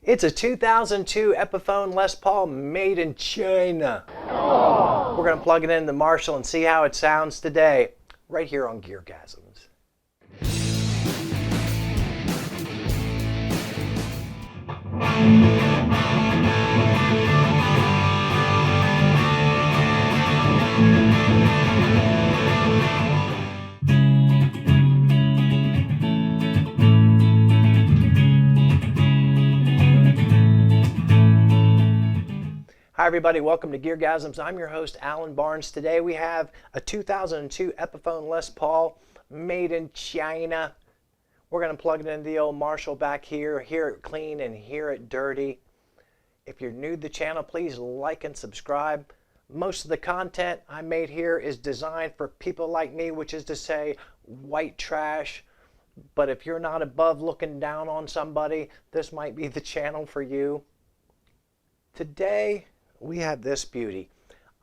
It's a 2002 Epiphone Les Paul made in China. We're going to plug it into the Marshall and see how it sounds today, right here on GearGasms. Hi everybody, welcome to GearGasms. I'm your host, Alan Barnes. Today we have a 2002 Epiphone Les Paul made in China. We're going to plug it into the old Marshall back here, hear it clean and hear it dirty. If you're new to the channel, please like and subscribe. Most of the content I made here is designed for people like me, which is to say white trash. But if you're not above looking down on somebody, this might be the channel for you. Today, we have this beauty.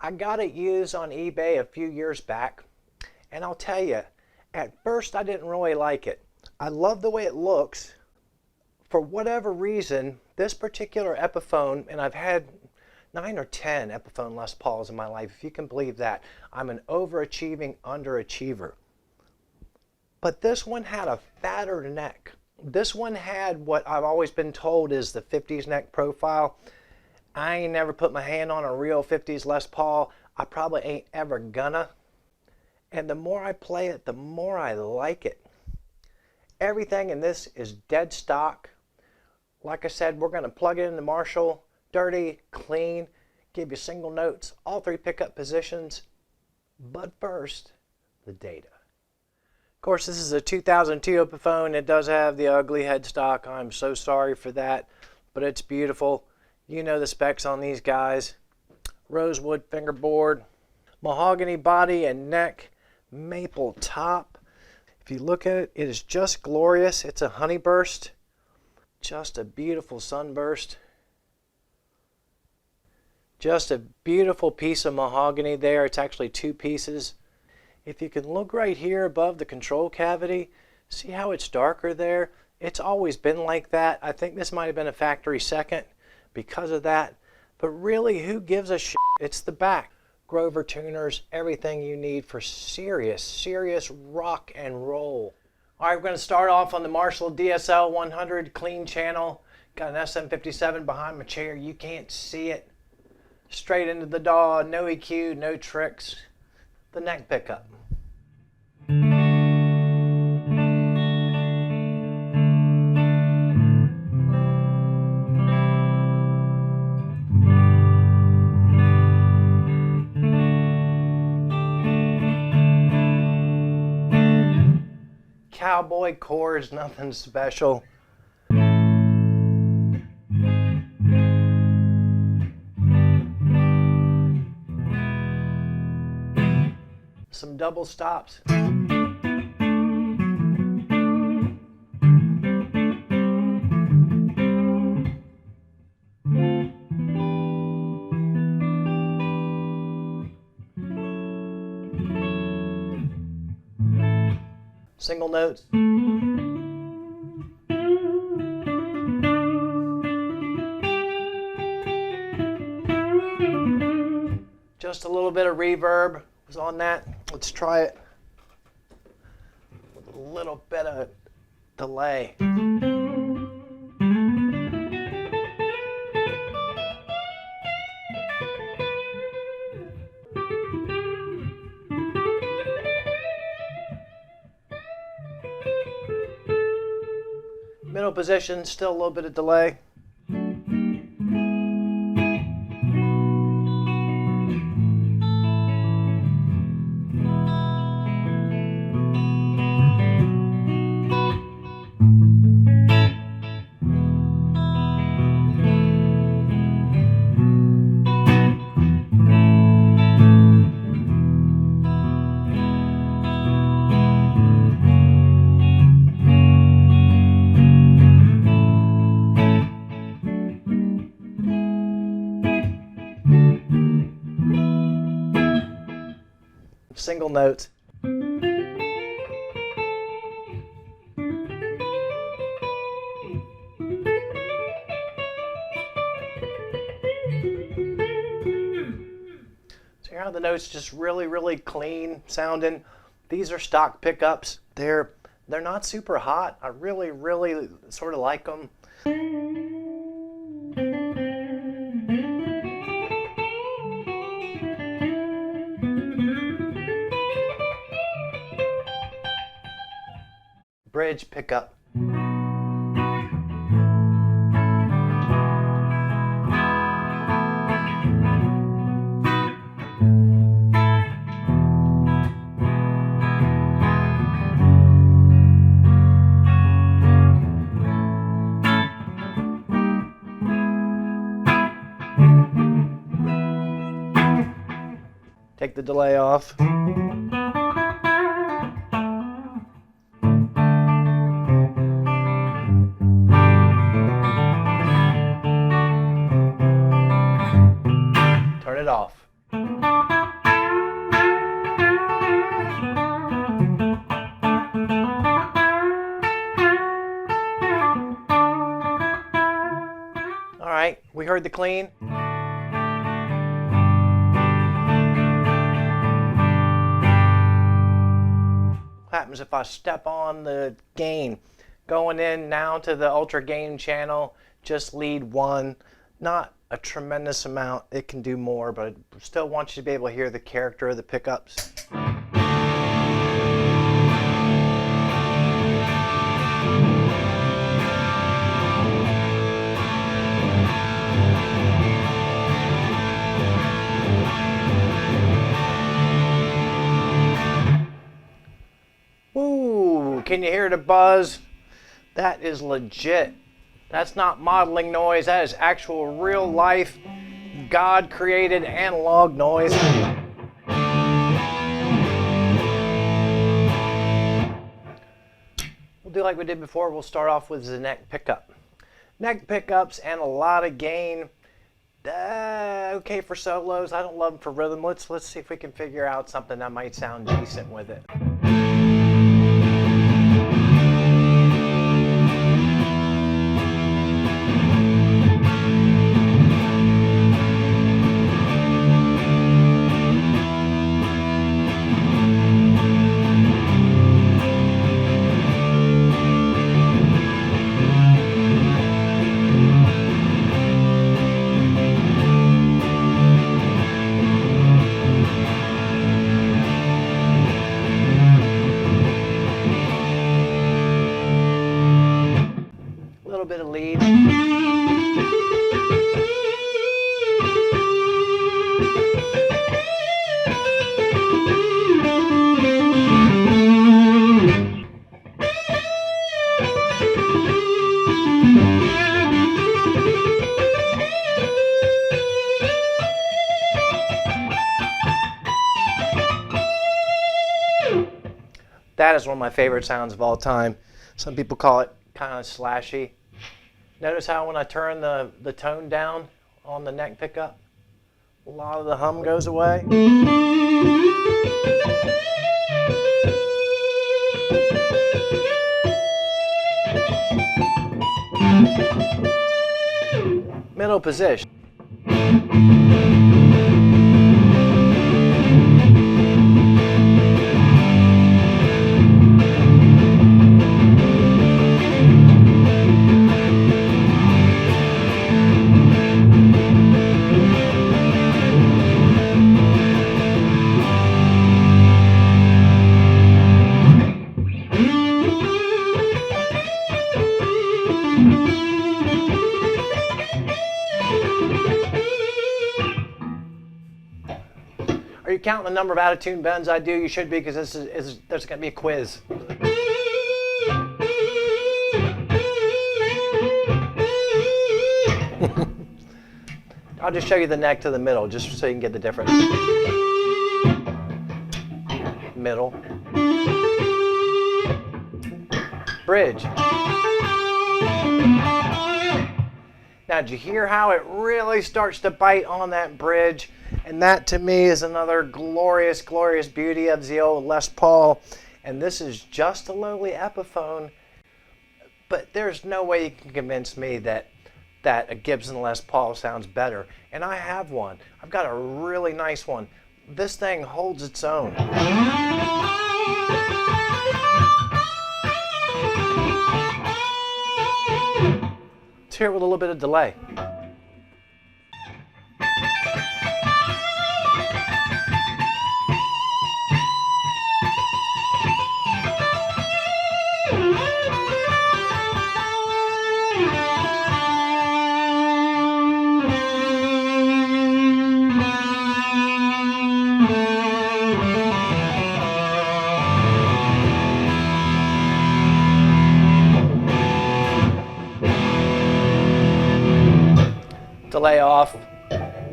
I got it used on eBay a few years back, and I'll tell you, at first I didn't really like it. I love the way it looks. For whatever reason, this particular Epiphone, and I've had 9 or 10 Epiphone Les Pauls in my life, if you can believe that. I'm an overachieving underachiever. But this one had a fatter neck. This one had what I've always been told is the 50s neck profile. I ain't never put my hand on a real 50s Les Paul. I probably ain't ever gonna. And the more I play it, the more I like it. Everything in this is dead stock. Like I said, we're going to plug it into Marshall, dirty, clean, give you single notes, all 3 pickup positions. But first, the data. Of course, this is a 2002 Epiphone. It does have the ugly headstock. I'm so sorry for that, but it's beautiful. You know the specs on these guys. Rosewood fingerboard, mahogany body and neck, maple top. If you look at it, it is just glorious. It's a honeyburst, just a beautiful sunburst. Just a beautiful piece of mahogany there. It's actually 2 pieces. If you can look right here above the control cavity, see how it's darker there? It's always been like that. I think this might have been a factory second because of that, but really, who gives a shit? It's the back. Grover tuners, everything you need for serious rock and roll. All right, we're going to start off on the Marshall DSL100 clean channel. Got an SM57 behind my chair. You can't see it. Straight into the DAW, no EQ, no tricks. The neck pickup. Cowboy chords, nothing special. Some double stops. Single notes. Just a little bit of reverb was on that. Let's try it with a little bit of delay. Middle position, still a little bit of delay. Single notes. Hear how the notes just really clean sounding. These are stock pickups. They're not super hot. I really sort of like them. Bridge pickup. Take the delay off. Turn it off. All right, we heard the clean. What happens if I step on the gain? Going in now to the ultra gain channel, just lead 1. Not a tremendous amount, it can do more, but I still want you to be able to hear the character of the pickups. Woo! Can you hear the buzz? That is legit. That's not modeling noise. That is actual real life, God created analog noise. We'll do like we did before. We'll start off with the neck pickup. Neck pickups and a lot of gain. Okay for solos. I don't love them for rhythm. Let's see if we can figure out something that might sound decent with it. Bit of lead. That is one of my favorite sounds of all time. Some people call it kind of slashy. Notice how when I turn the tone down on the neck pickup, a lot of the hum goes away. Middle position. Are you counting the number of out-of-tune bends I do? You should be, because there's going to be a quiz. I'll just show you the neck to the middle, just so you can get the difference. Middle. Bridge. Now, did you hear how it really starts to bite on that bridge? And that, to me, is another glorious, glorious beauty of the old Les Paul. And this is just a lowly Epiphone, but there's no way you can convince me that a Gibson Les Paul sounds better. And I have one. I've got a really nice one. this thing holds its own. Let's hear it with a little bit of delay. Delay off,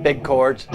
big chords.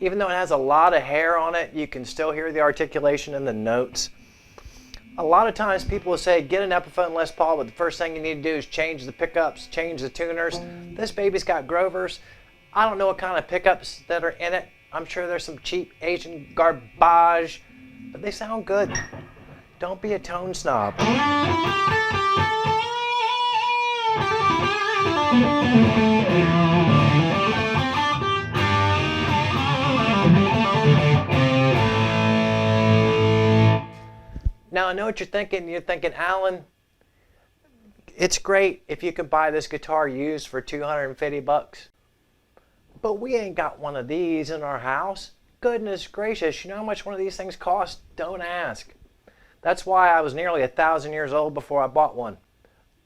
Even though it has a lot of hair on it, you can still hear the articulation in the notes. A lot of times people will say, get an Epiphone Les Paul, but the first thing you need to do is change the pickups, change the tuners. This baby's got Grovers. I don't know what kind of pickups that are in it. I'm sure there's some cheap Asian garbage, but they sound good. Don't be a tone snob. Now I know what you're thinking. You're thinking, Alan, it's great if you can buy this guitar used for 250 bucks. But we ain't got one of these in our house. Goodness gracious, you know how much one of these things costs? Don't ask. That's why I was nearly 1,000 years old before I bought one.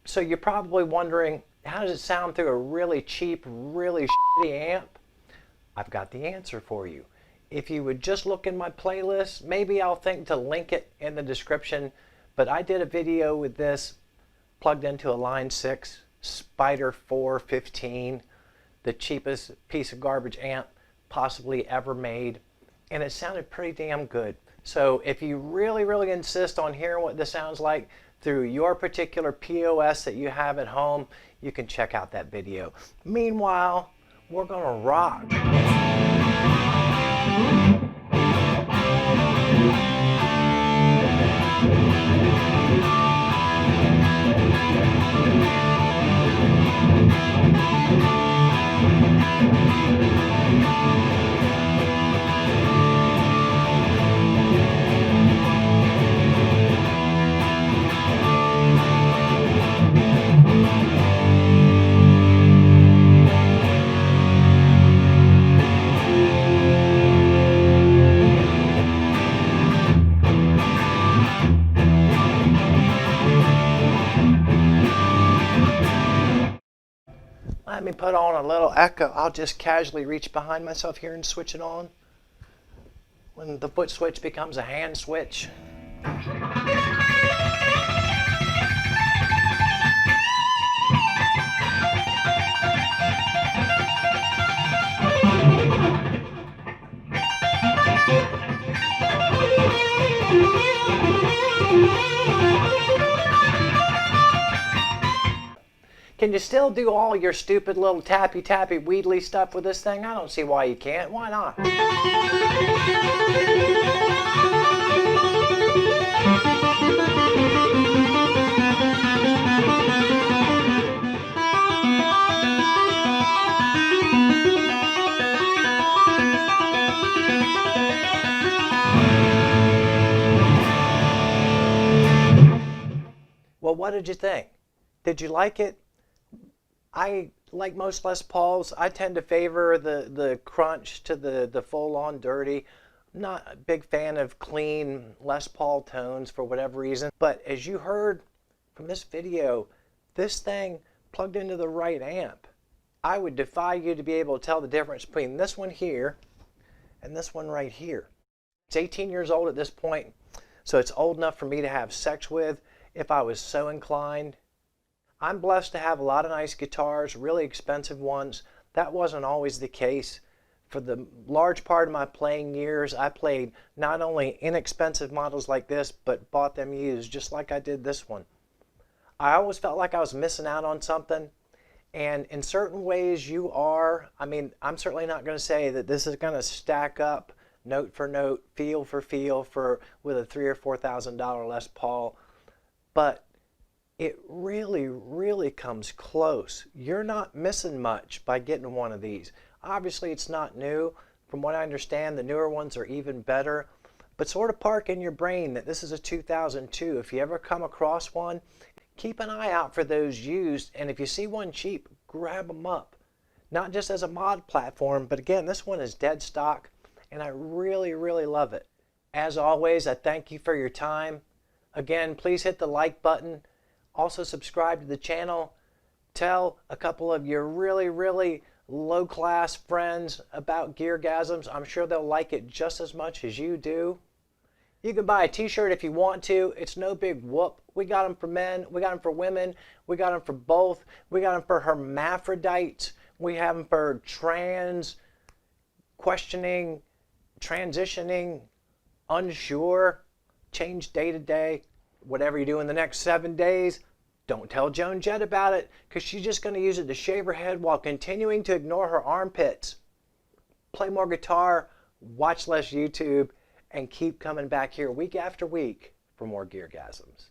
So you're probably wondering, how does it sound through a really cheap, really shitty amp? I've got the answer for you. If you would just look in my playlist, maybe I'll think to link it in the description, but I did a video with this plugged into a Line 6 Spider 415, the cheapest piece of garbage amp possibly ever made, and it sounded pretty damn good. So if you really, really insist on hearing what this sounds like through your particular POS that you have at home, you can check out that video. Meanwhile, we're gonna rock. Let me put on a little echo. I'll just casually reach behind myself here and switch it on. When the foot switch becomes a hand switch. Can you still do all your stupid little tappy-tappy wheedly stuff with this thing? I don't see why you can't. Why not? Well, what did you think? Did you like it? Like most Les Pauls, I tend to favor the crunch to the full-on dirty. I'm not a big fan of clean Les Paul tones for whatever reason. But as you heard from this video, this thing plugged into the right amp, I would defy you to be able to tell the difference between this one here and this one right here. It's 18 years old at this point, so it's old enough for me to have sex with if I was so inclined. I'm blessed to have a lot of nice guitars, really expensive ones. That wasn't always the case. For the large part of my playing years, I played not only inexpensive models like this, but bought them used, just like I did this one. I always felt like I was missing out on something. And in certain ways you are. I mean, I'm certainly not going to say that this is going to stack up note for note, feel for feel with a $3,000 or $4,000 Les Paul, but it really, really comes close. You're not missing much by getting one of these. Obviously, it's not new. From what I understand, the newer ones are even better. But sort of park in your brain that this is a 2002. If you ever come across one, keep an eye out for those used. And if you see one cheap, grab them up. Not just as a mod platform, but again, this one is dead stock. And I really, really love it. As always, I thank you for your time. Again, please hit the like button. Also subscribe to the channel. Tell a couple of your really, really low-class friends about GearGasms. I'm sure they'll like it just as much as you do. You can buy a t-shirt if you want to. It's no big whoop. We got them for men. We got them for women. We got them for both. We got them for hermaphrodites. We have them for trans, questioning, transitioning, unsure, change day to day. Whatever you do in the next 7 days, don't tell Joan Jett about it, because she's just going to use it to shave her head while continuing to ignore her armpits. Play more guitar, watch less YouTube, and keep coming back here week after week for more GearGasms.